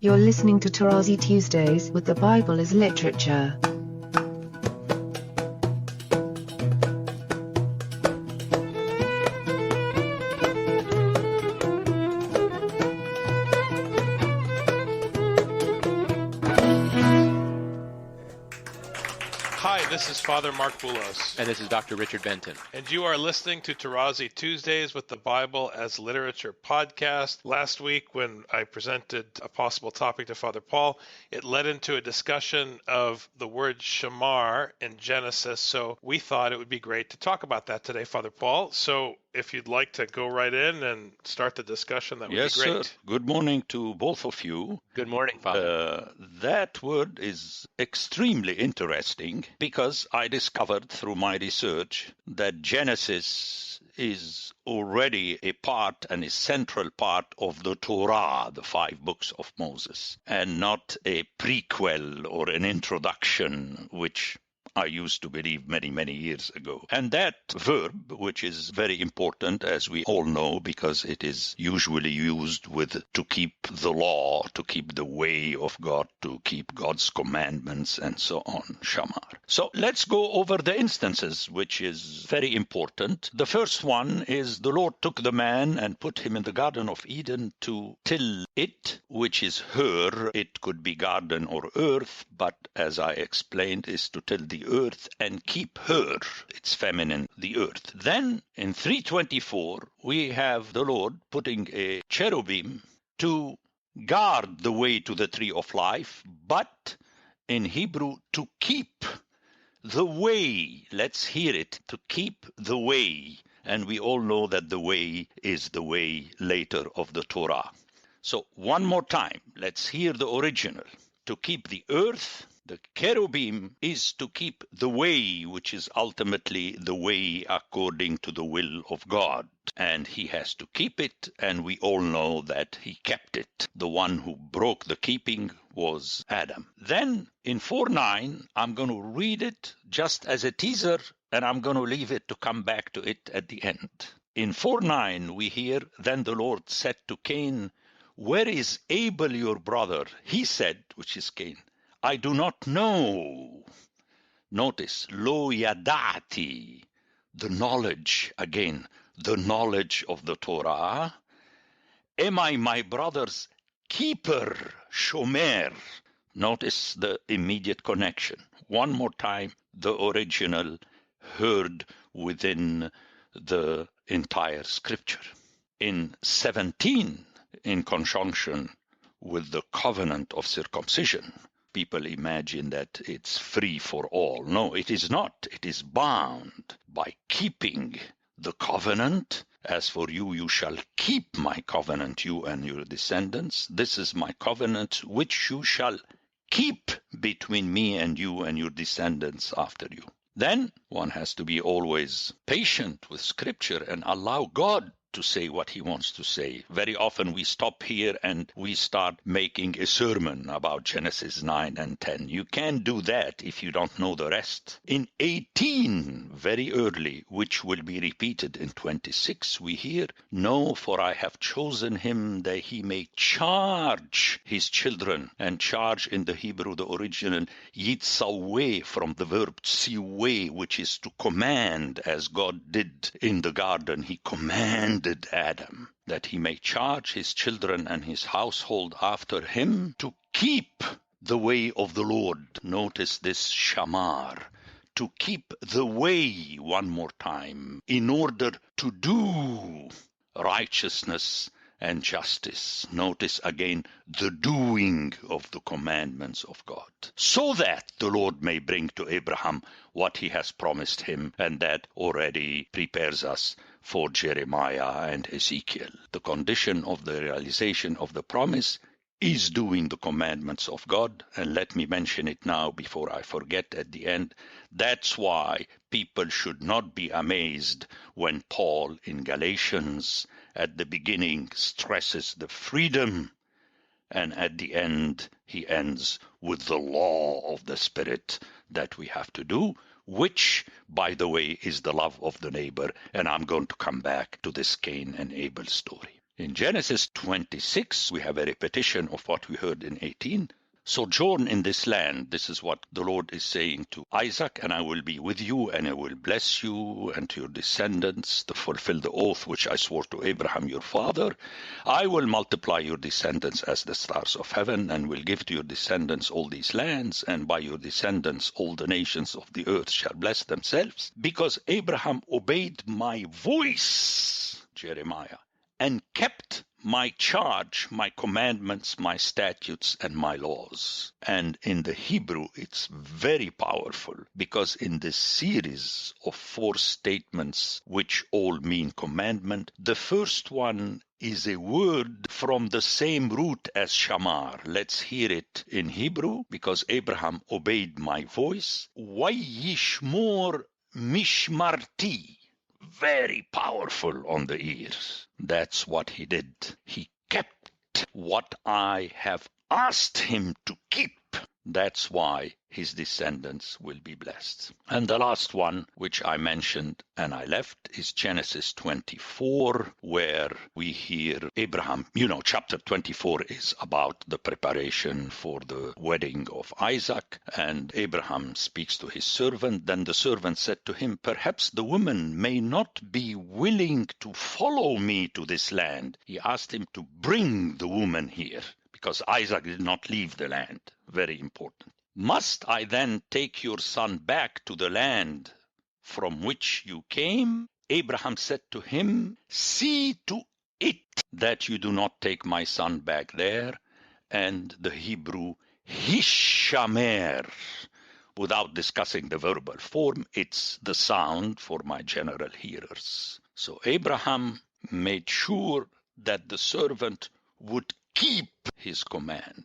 You're listening to Tarazi Tuesdays with the Bible as Literature. Hi, this is Father Mark Boulos. And this is Dr. Richard Benton. And you are listening to Tarazi Tuesdays with the Bible as Literature podcast. Last week, when I presented a possible topic to Father Paul, it led into a discussion of the word Shamar in Genesis. So we thought it would be great to talk about that today, Father Paul. So if you'd like to go right in and start the discussion, that would be great. Yes, sir. Good morning to both of you. Good morning, Father. That word is extremely interesting because I discovered through my research that Genesis is already a part and a central part of the Torah, the 5 books of Moses, and not a prequel or an introduction, which I used to believe many, many years ago. And that verb, which is very important, as we all know, because it is usually used with to keep the law, to keep the way of God, to keep God's commandments, and so on, Shamar. So let's go over the instances, which is very important. The first one is the Lord took the man and put him in the Garden of Eden to till it, which is her. It could be garden or earth, but as I explained, is to till the earth and keep her. It's feminine, the earth. Then in 3:24, we have the Lord putting a cherubim to guard the way to the tree of life, but in Hebrew, to keep the way. Let's hear it, to keep the way. And we all know that the way is the way later of the Torah. So one more time, let's hear the original. To keep the earth, the cherubim is to keep the way, which is ultimately the way according to the will of God. And he has to keep it, and we all know that he kept it. The one who broke the keeping was Adam. Then in 4:9, I'm going to read it just as a teaser, and I'm going to leave it to come back to it at the end. In 4:9, we hear, then the Lord said to Cain, "Where is Abel your brother?" He said, which is Cain, "I do not know." Notice, lo yadati, the knowledge, again, the knowledge of the Torah. Am I my brother's keeper, shomer? Notice the immediate connection. One more time, the original heard within the entire scripture. In 17, in conjunction with the covenant of circumcision, people imagine that it's free for all. No, it is not. It is bound by keeping the covenant. As for you, you shall keep my covenant, you and your descendants. This is my covenant, which you shall keep between me and you and your descendants after you. Then one has to be always patient with Scripture and allow God to say what he wants to say. Very often we stop here and we start making a sermon about Genesis 9 and 10. You can't do that if you don't know the rest. In 18, very early, which will be repeated in 26, we hear, "No, for I have chosen him that he may charge his children." And charge in the Hebrew, the original, yitzaweh, from the verb tsiweh, which is to command, as God did in the garden. He commanded Adam that he may charge his children and his household after him to keep the way of the Lord. Notice this Shamar, to keep the way, one more time, in order to do righteousness and justice. Notice again the doing of the commandments of God, so that the Lord may bring to Abraham what he has promised him, and that already prepares us for Jeremiah and Ezekiel. The condition of the realization of the promise is doing the commandments of God. And let me mention it now before I forget at the end. That's why people should not be amazed when Paul in Galatians at the beginning stresses the freedom, and at the end he ends with the law of the Spirit that we have to do, which, by the way, is the love of the neighbor. And I'm going to come back to this Cain and Abel story. In Genesis 26, we have a repetition of what we heard in 18. Sojourn in this land. This is what the Lord is saying to Isaac, and I will be with you, and I will bless you and to your descendants to fulfill the oath which I swore to Abraham your father. I will multiply your descendants as the stars of heaven, and will give to your descendants all these lands, and by your descendants all the nations of the earth shall bless themselves, because Abraham obeyed my voice, Jeremiah, and kept my charge, my commandments, my statutes, and my laws. And in the Hebrew, it's very powerful, because in this series of 4 statements, which all mean commandment, the first one is a word from the same root as Shamar. Let's hear it in Hebrew, because Abraham obeyed my voice. Vayishmor mishmarti. Very powerful on the ears. That's what he did. He kept what I have asked him to keep. That's why his descendants will be blessed. And the last one, which I mentioned and I left, is Genesis 24, where we hear Abraham. Chapter 24 is about the preparation for the wedding of Isaac, and Abraham speaks to his servant. Then the servant said to him, perhaps the woman may not be willing to follow me to this land. He asked him to bring the woman here, because Isaac did not leave the land. Very important. Must I then take your son back to the land from which you came? Abraham said to him, see to it that you do not take my son back there. And the Hebrew, Shamar, without discussing the verbal form, it's the sound for my general hearers. So Abraham made sure that the servant would keep his command.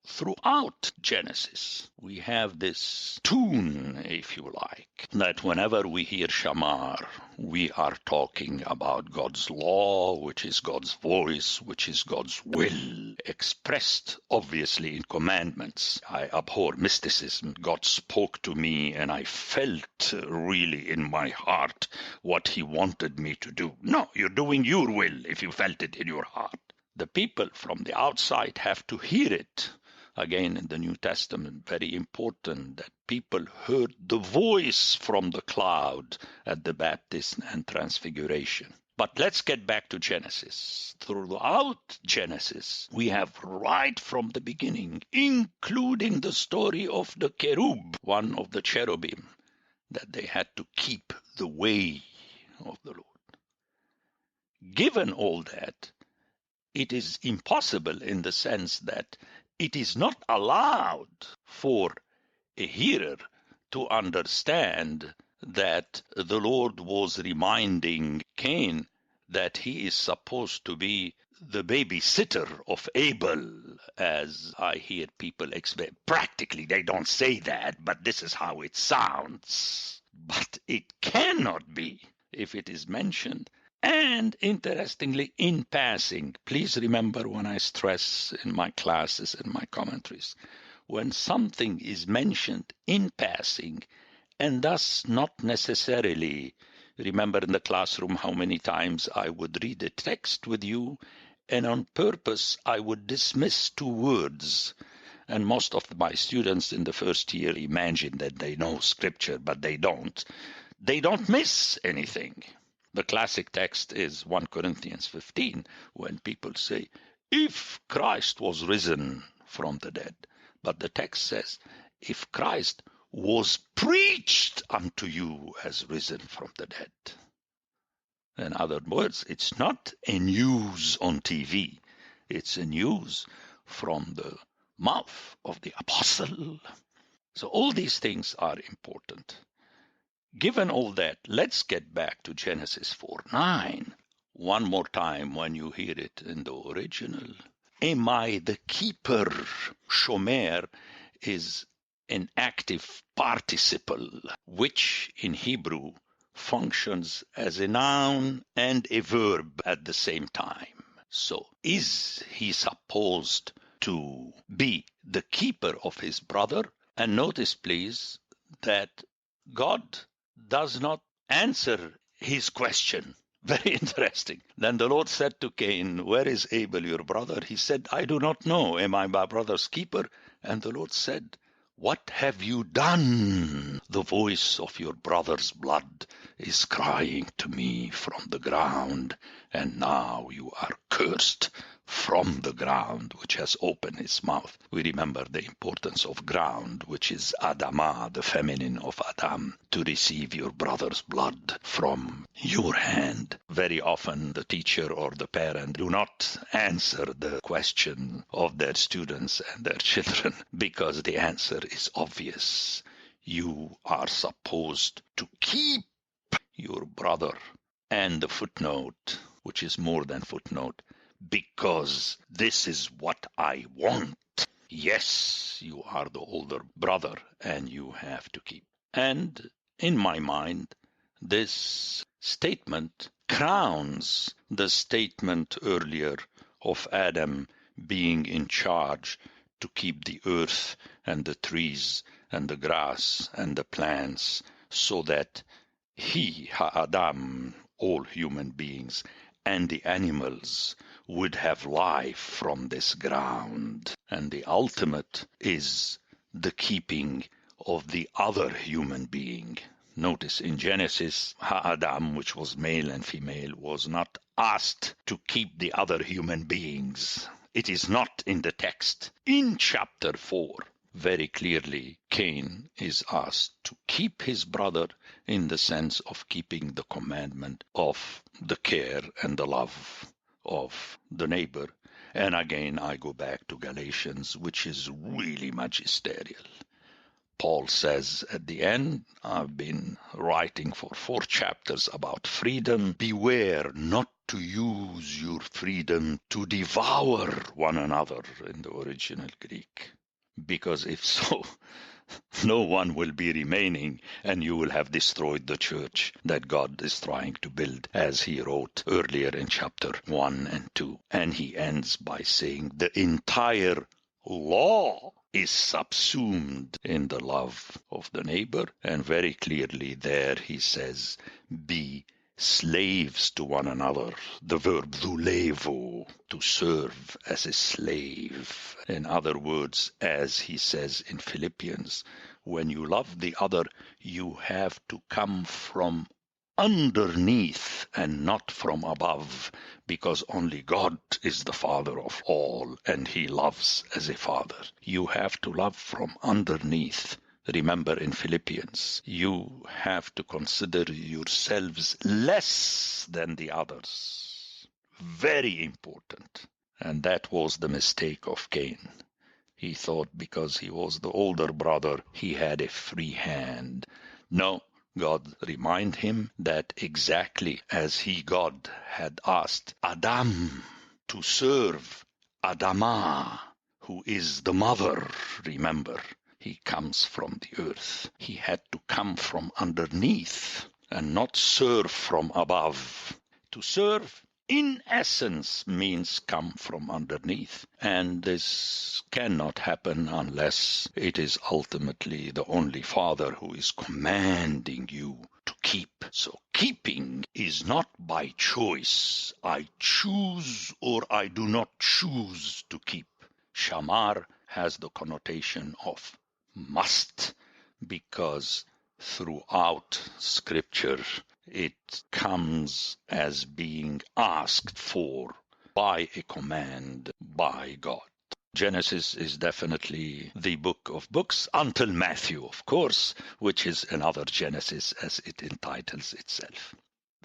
Throughout Genesis, we have this tune, if you like, that whenever we hear Shamar, we are talking about God's law, which is God's voice, which is God's will, expressed obviously in commandments. I abhor mysticism. God spoke to me and I felt really in my heart what he wanted me to do. No, you're doing your will if you felt it in your heart. The people from the outside have to hear it. Again, in the New Testament, very important that people heard the voice from the cloud at the baptism and transfiguration. But let's get back to Genesis. Throughout Genesis, we have right from the beginning, including the story of the cherub, one of the cherubim, that they had to keep the way of the Lord. Given all that, it is impossible in the sense that it is not allowed for a hearer to understand that the Lord was reminding Cain that he is supposed to be the babysitter of Abel, as I hear people explain. Practically, they don't say that, but this is how it sounds. But it cannot be if it is mentioned. And interestingly, in passing, please remember when I stress in my classes and my commentaries, when something is mentioned in passing and thus not necessarily, remember in the classroom how many times I would read a text with you and on purpose I would dismiss 2 words. And most of my students in the first year imagine that they know scripture, but they don't. They don't miss anything. The classic text is 1 Corinthians 15, when people say, if Christ was risen from the dead. But the text says, if Christ was preached unto you as risen from the dead. In other words, it's not a news on TV. It's a news from the mouth of the apostle. So all these things are important. Given all that, let's get back to Genesis 4:9. One more time when you hear it in the original. Am I the keeper? Shomer is an active participle, which in Hebrew functions as a noun and a verb at the same time. So is he supposed to be the keeper of his brother? And notice, please, that God does not answer his question Very interesting. Then the Lord said to Cain, where is Abel your brother? He said, I do not know. Am I my brother's keeper? And the Lord said, what have you done? The voice of your brother's blood is crying to me from the ground, and now you are cursed from the ground, which has opened its mouth. We remember the importance of ground, which is Adamah, the feminine of Adam, to receive your brother's blood from your hand. Very often the teacher or the parent do not answer the question of their students and their children because the answer is obvious. You are supposed to keep your brother. And the footnote, which is more than footnote, because this is what I want. Yes, you are the older brother and you have to keep. And in my mind, this statement crowns the statement earlier of Adam being in charge to keep the earth and the trees and the grass and the plants so that he, Adam, all human beings, and the animals would have life from this ground. And the ultimate is the keeping of the other human being. Notice in Genesis, Adam, which was male and female, was not asked to keep the other human beings. It is not in the text. In chapter 4, very clearly, Cain is asked to keep his brother in the sense of keeping the commandment of the care and the love of the neighbor. And again, I go back to Galatians, which is really magisterial. Paul says at the end, I've been writing for 4 chapters about freedom. Beware not to use your freedom to devour one another in the original Greek. Because if so, no one will be remaining and you will have destroyed the church that God is trying to build, as he wrote earlier in chapter 1 and 2. And he ends by saying the entire law is subsumed in the love of the neighbor. And very clearly there he says, be slaves to one another. The verb doulevo, to serve as a slave. In other words, as he says in Philippians, when you love the other, you have to come from underneath and not from above, because only God is the Father of all, and he loves as a father. You have to love from underneath. Remember in Philippians, you have to consider yourselves less than the others. Very important. And that was the mistake of Cain. He thought because he was the older brother, he had a free hand. No, God reminded him that exactly as God had asked Adam to serve Adamah, who is the mother, remember. He comes from the earth. He had to come from underneath and not serve from above. To serve, in essence, means come from underneath. And this cannot happen unless it is ultimately the only Father who is commanding you to keep. So keeping is not by choice. I choose or I do not choose to keep. Shamar has the connotation of must, because throughout Scripture it comes as being asked for by a command by God. Genesis is definitely the book of books, until Matthew, of course, which is another Genesis as it entitles itself.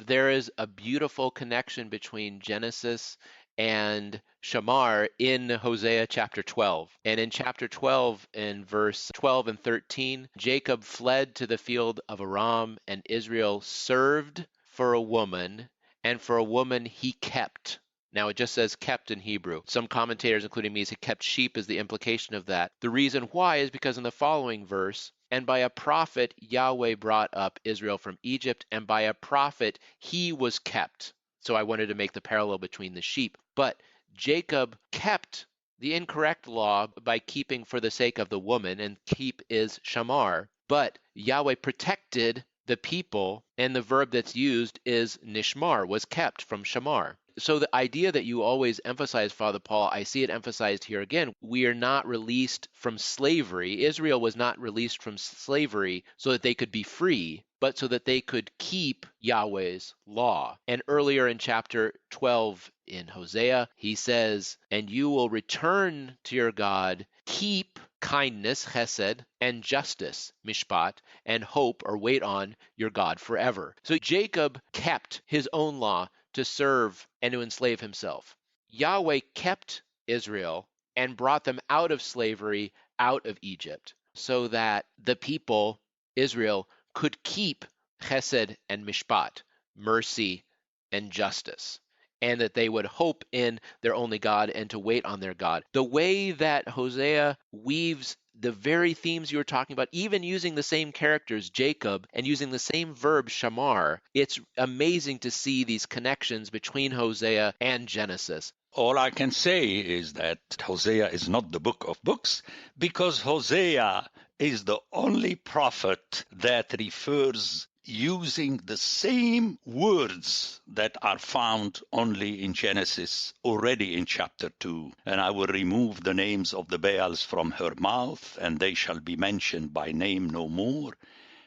There is a beautiful connection between Genesis and Shamar in Hosea chapter 12. And in chapter 12, in verse 12 and 13, Jacob fled to the field of Aram, and Israel served for a woman, and for a woman he kept. Now, it just says kept in Hebrew. Some commentators, including me, say kept sheep is the implication of that. The reason why is because in the following verse, and by a prophet Yahweh brought up Israel from Egypt, and by a prophet he was kept. So I wanted to make the parallel between the sheep. But Jacob kept the incorrect law by keeping for the sake of the woman, and keep is shamar. But Yahweh protected the people, and the verb that's used is nishmar, was kept from shamar. So the idea that you always emphasize, Father Paul, I see it emphasized here again. We are not released from slavery. Israel was not released from slavery so that they could be free, but so that they could keep Yahweh's law. And earlier in chapter 12 in Hosea, he says, and you will return to your God, keep kindness, chesed, and justice, mishpat, and hope or wait on your God forever. So Jacob kept his own law to serve and to enslave himself. Yahweh kept Israel and brought them out of slavery, out of Egypt, so that the people, Israel, could keep chesed and mishpat, mercy and justice, and that they would hope in their only God and to wait on their God. The way that Hosea weaves the very themes you were talking about, even using the same characters, Jacob, and using the same verb, Shamar, it's amazing to see these connections between Hosea and Genesis. All I can say is that Hosea is not the book of books, because Hosea is the only prophet that refers using the same words that are found only in Genesis, already in chapter 2. And I will remove the names of the Baals from her mouth, and they shall be mentioned by name no more.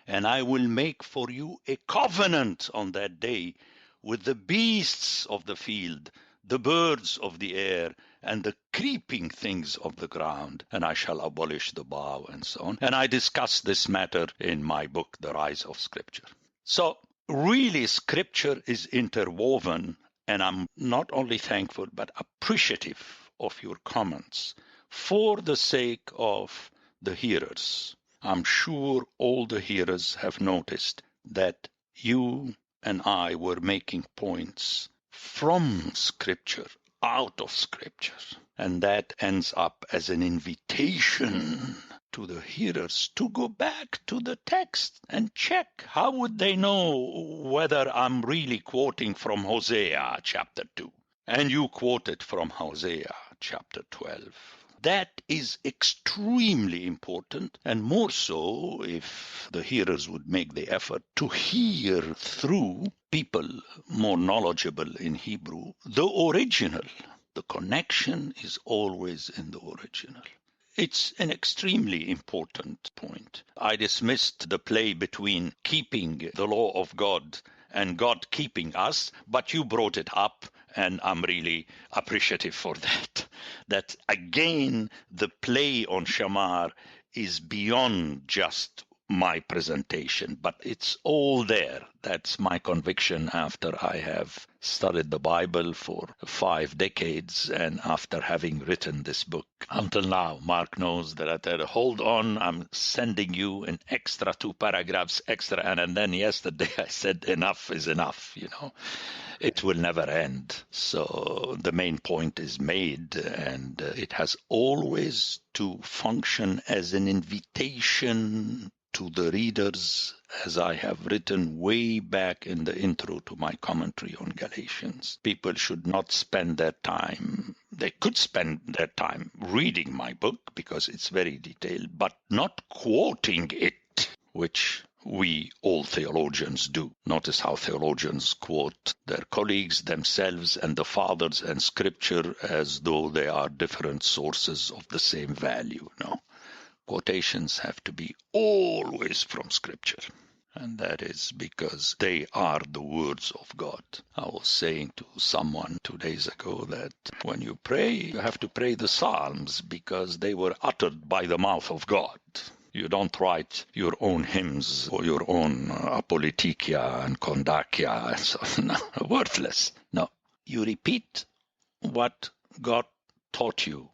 And I will make for you a covenant on that day with the beasts of the field, the birds of the air, and the creeping things of the ground, and I shall abolish the bow, and so on. And I discuss this matter in my book, The Rise of Scripture. So really, Scripture is interwoven, and I'm not only thankful, but appreciative of your comments for the sake of the hearers. I'm sure all the hearers have noticed that you and I were making points from Scripture, out of Scripture. And that ends up as an invitation to the hearers to go back to the text and check. How would they know whether I'm really quoting from Hosea chapter 2? And you quoted from Hosea chapter 12. That is extremely important, and more so if the hearers would make the effort to hear through people more knowledgeable in Hebrew the original. The connection is always in the original. It's an extremely important point. I dismissed the play between keeping the law of God and God keeping us, but you brought it up, and I'm really appreciative for that. That again, the play on Shamar is beyond just my presentation, but it's all there. That's my conviction after I have studied the Bible for 5 decades and after having written this book. Until now, Mark knows that I said, hold on, I'm sending you an extra 2 paragraphs extra. And then yesterday I said, enough is enough, It will never end. So the main point is made, and it has always to function as an invitation to the readers, as I have written way back in the intro to my commentary on Galatians. People should not spend their time. They could spend their time reading my book because it's very detailed, but not quoting it, which we all theologians do. Notice how theologians quote their colleagues, themselves, and the fathers and Scripture as though they are different sources of the same value. No. Quotations have to be always from Scripture. And that is because they are the words of God. I was saying to someone 2 days ago that when you pray, you have to pray the Psalms because they were uttered by the mouth of God. You don't write your own hymns or your own apolitikia and kondakia and so on. No, worthless. No, you repeat what God taught you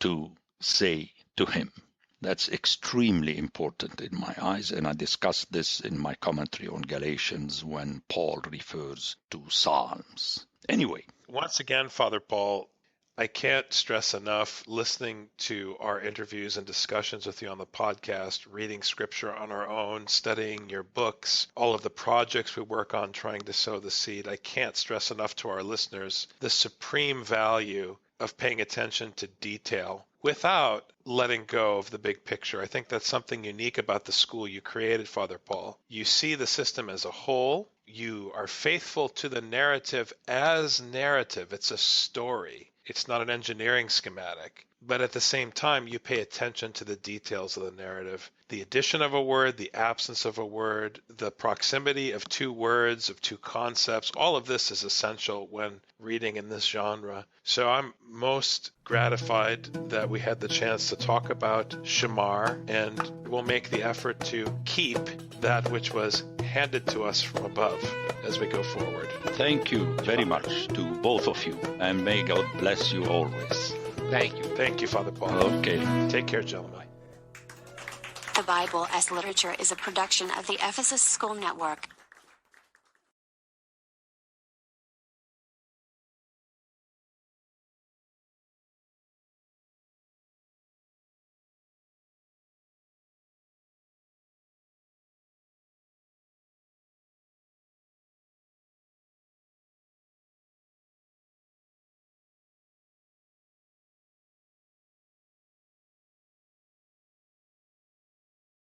to say to him. That's extremely important in my eyes, and I discussed this in my commentary on Galatians when Paul refers to Psalms. Anyway. Once again, Father Paul, I can't stress enough listening to our interviews and discussions with you on the podcast, reading Scripture on our own, studying your books, all of the projects we work on trying to sow the seed. I can't stress enough to our listeners the supreme value of paying attention to detail without letting go of the big picture. I think that's something unique about the school you created, Father Paul. You see the system as a whole. You are faithful to the narrative as narrative. It's a story. It's not an engineering schematic. But at the same time, you pay attention to the details of the narrative. The addition of a word, the absence of a word, the proximity of two words, of two concepts, all of this is essential when reading in this genre. So I'm most gratified that we had the chance to talk about Shamar, and we'll make the effort to keep that which was handed to us from above as we go forward. Thank you very much to both of you, and may God bless you always. Thank you. Thank you, Father Paul. Okay. Take care, gentlemen. The Bible as Literature is a production of the Ephesus School Network.